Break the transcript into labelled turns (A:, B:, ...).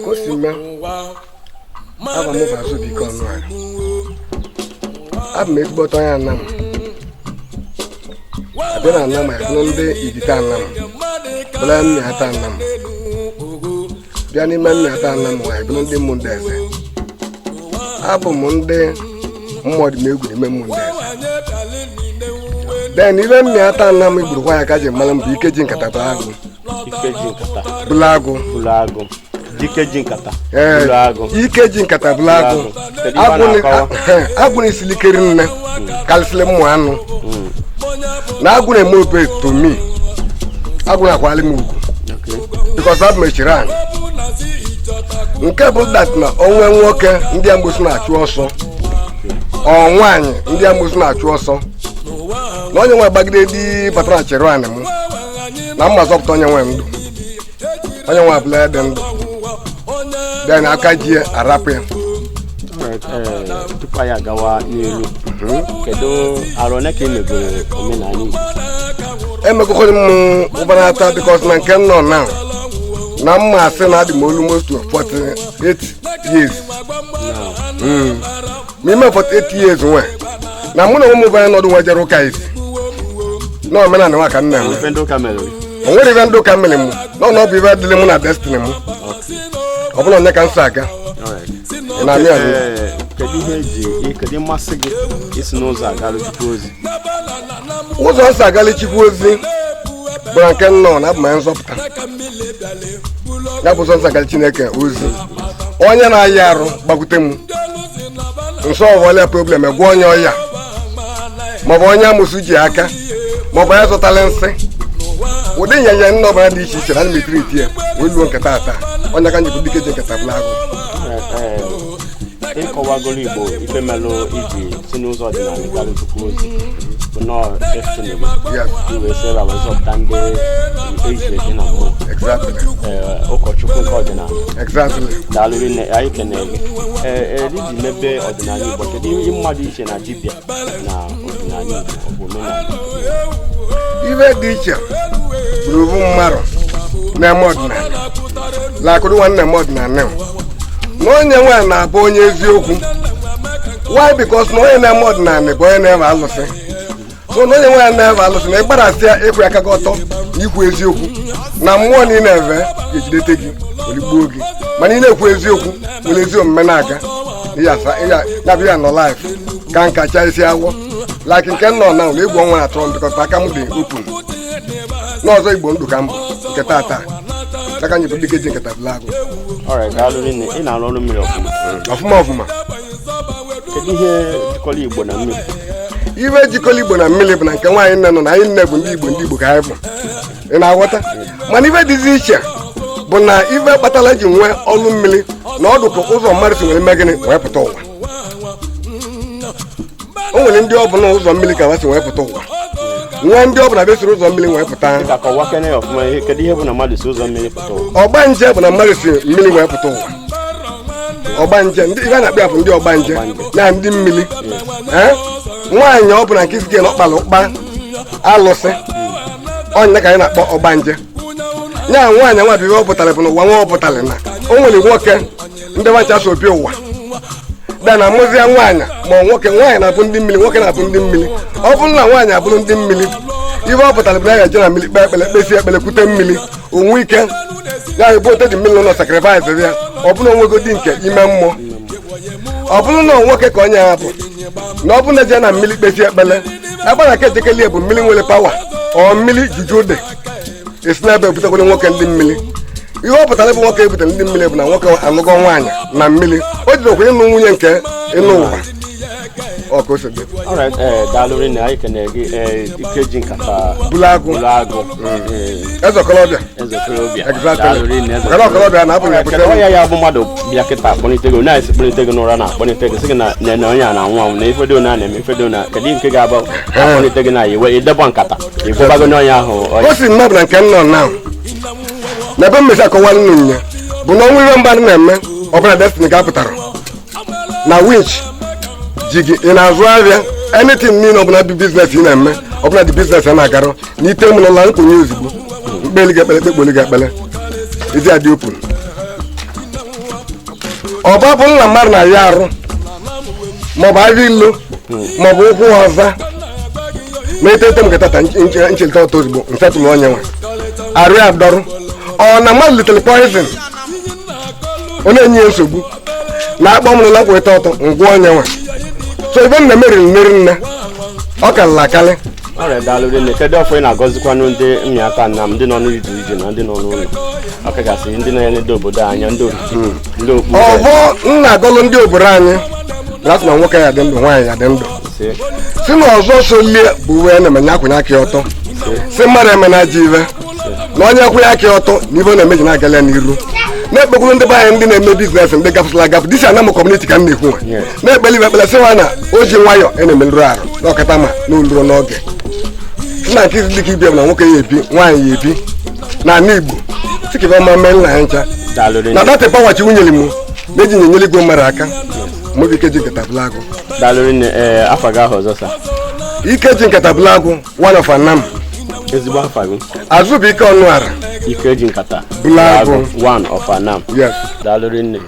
A: Kosima aba mo baso bi kan no ab me gbo ton Anam abena Anam e no nde idita Anam bla mi ata Anam bia ni man mi ata Anam wa e no nde mo ndese abo mo nde mmod me egu ni me mo ndese then even mi ata Anam igburu kwa ya ka je malam bi ikeji nkata baagu bulago
B: ikeji nkata
A: bulago aguni silikeri nne kalsile mu anu na aguni mo pe to me aguni akwali mu ugu because of mechiran nke bụ that na onwe nwoke ndị ambusu na-achụ ọsọ onwanyị ndị ambusu na-achụ ọsọ na onye nwe gbagide di patron cheran mu na mmazọpụta onye nwe ndụ onye nwe abụla dị ndụ then akaji arapụ ya
B: tupu ya gawa n'elu kedu arone ka emegoro omenala
A: emegokọrọ m ụbanata because na nke nọ na mma asị na adị m almost 48 years n'ime 48 years nwe na mụ na ụmụ ụbanya nọdụ nwe jere ụka isi na omenala nwa ka nna m o nwere ibe ndị ụka mere m na ọ bụ ibe dịrị mụ na destiny m ọ bụla onye ka nsọ aga na amị amị
B: kedu mmasị gị isi n'ụzọ agalị chukwu ozi
A: ụzọ nsọ agalị chukwu ozi bụ na nke nnọọ na abụ m nzọpụta ya bụ ụzọ nsọ agalị Chineke ozi onye na-ayị arụ gbagute m nsọ ọwụọla problem egwe onye ọya maọbụ onye amụsụ ji aka maọbụ onye zụtara nsị ụdị ịnyanya nne ọbara dị iche iche na metriti ya wee luo nketa ata onye ka njikwa dike ji nketa bụlagụ
B: ịkọwagoro Igbo ife melụ iji si n'ụzọ ọdịnala gara chukwu ozi bụ nọọ destiny gị wee sị ra wezọpụta ndị ejiri eji na mmụọ ụkọchukwu nke ọdịnala daalụrị nne anyị kenere gị iji mebe ọdịnala Igbo kedu ihe mmadụ iche na dibịa na ọdịnala Igbo ọ bụ omenala
A: ife dị iche bụrụ mmadụ na-eme ọdịnala lakụrụ nwanne m ọdịnala na onye nwaanyị na-abụ onye eziokwu why because na onye na-eme ọdịnala bụ onye na-eme alụsị so na onye nwaanyị na-eme alụsị na ịgbarasị ya ịkwụ aka gị ọtọ na ikwu eziokwu na mmụọ na ị na-eve ga-ejidete gị oligbuo gị mana ị na-ekwu eziokwu nwere ezi omume na-aga ya bụ ya nọ laif ka nkacha isi agwọ like nke nọ na ụlọ egwu ọnwa na atọ mbikọta aka m dị open n'ọzọ Igbo ndụ ka mbụ nke tata aka anyị bụ dike ji nketa bụlagụ
B: ị na-arụ ọrụ mmiri
A: ọfụma
B: kedu ihe jikọrọ Igbo na mmiri
A: ibe jikọrọ Igbo na mmiri bụ na nke nwaanyị nne nọ na anyị nne bụ ndị Igbo ka anyị bụ ị na-aghọta mana ibe dịzi iche bụ na ibe kpatara ji nwee ọrụ mmiri na ọdụ ka ụzọ mmadụ si nwere ime gịnị wee pụta ụwa o nwere ndị ọbụla ụzọ mmiri ka ha si wee pụta ụwa nwee ndị ọbụla besiri ụzọ mmiri wee pụta ọgbanje bụ na mmadụ si mmiri wee pụta ụwa ọgbanje ndị ibe na-akpị afụ ndị ọgbanje na ndị mmiri nwaanyị ọ bụla nke isi na ọkpala ụkpa alụsị ọnya ka anyị na-akpọ ọgbanje nya nwaanyị nwa bụ ihe ọ pụtara bụ na ụwa nwa ọ pụtara na o nwere nwoke ndị nwacha so obi ụwa da na amụzia nwaanyị ma nwoke nwaanyị na-abụ ndị mmiri nwoke na-abụ ndị mmiri ọ bụrụ na nwaanyị abụrụ ndị mmiri ibe ọ pụtara bụ na ya ga-eje na mmiri kpee ekpere kpesi ekpere kwute mmiri onwe ike ya bụ ote dị mmiri ụlọ sakrifis ya ọ bụrụ onwego dị nke ime mmụọ ọ bụrụ na nwoke ka onye ya bụ na ọ bụrụ na eje na mmiri kpesi ekpere ebe na kejekeli bụ mmiri nwere pawa ọ mmiri juju dị esi na ebe ebutekwere nwoke ndị mmiri ihe ọ pụtara bụ nwoke ebutere ndị mmiri bụ na nwoke anụgo nwaanyị na mmiri o jiri okwenye ịnụ nwunye nke ịnụ ụwa ọka osede
B: daalụrị na anyị kenere gị ikeji nkata
A: bụlagụ ezekolobịa ọkọlọbịa na-abụghị ebute
B: onye ya bụ mmadụ bịa kịta akpọlite gị na-esi kpọlite gị n'ụra na-akpọlite gị sị gị na onye a na-anwụ anwụ na ifedo na na-eme ifedo na kedu nke ga-abụ akpọlite gị na iwe idebọ nkata ịgwụbago n'onye ahụ
A: o si mmadụ na nke nọ na na ebe mmesi akọwalụ n'unye bụ na ọnwa iwe mmadụ na-eme ọbụla destiny ga-apụtara na winch ji gị ị na-azụ ahịa anything niile ọbụla bụ biznes ị na-eme ọbụla dị biznes a na-agarụ na ite m n'ụlọ nkwenye ozugbo mkpeli ga-ekpele kpekpoli ga-ekpele ezi adị opun ọba bụ nna mmadụ na ya arụ maọbụ ahịa ilo maọbụ ụkwụ ọza ma etete m nkata nchelita ọtọ ozugbo mfetụlụ onye nwe arụ ya dọrụ ọ na mmadụ litere poizin ọ na-enye ya nsogbu na-akpọ m n'ụlọ nkweta ọtọ ngwa onye nwe so ibe m na-emeriri mmeri nne ọ karịrị akarị
B: ọrịa daalụrị nne kedu ọfọ ị na-agọzikwanụ ndị mmịaka nna m ndị nọ n'ije ije na ndị nọ n'ụlọ ọkachasị ndị na-enede obodo anya ndị okpukpe ndị okpukpe
A: ọbọ nna agọlụ ndị obodo anyị na-asị na nwoke ya dị ndụ nwaanyị ya dị ndụ si na ọzọ solie bụ uwe na-emenye akwụnye aka ọtọ si mmadụ emena aja ive na onye kwụnye aka ọtọ na ibe na-emeji na-agala n'iru na-ekpekwuru ndị be anyị ndị na-eme biznes ndị gafụsịla agafụ disi Anam kọmuniti ka m na-ekwu nwa na-ekpeli ibe ekpele sịwa na o ji nwayọ na-emelụrụ arụ na ọkata ma na oluro n'oge si na nke izi dịka ibi na nwoke ya ebi nwaanyị ya ebi na ala Igbo sikive ọma mee nna ya ncha na data pawachi nwunyere m na-eji nyenyere igwe mmadụ aka mobi ikeji nkata bụlagụ
B: daalụrị nne afọ gị ahụ ọzọ sa
A: ikeji nkata bụlagụ one of Anam
B: ezigbo afa gị
A: azụ bụ ike ọnụ ara
B: Ikeji Nkata
A: bụlagụ
B: one of Anam
A: yes
B: daalụrị nne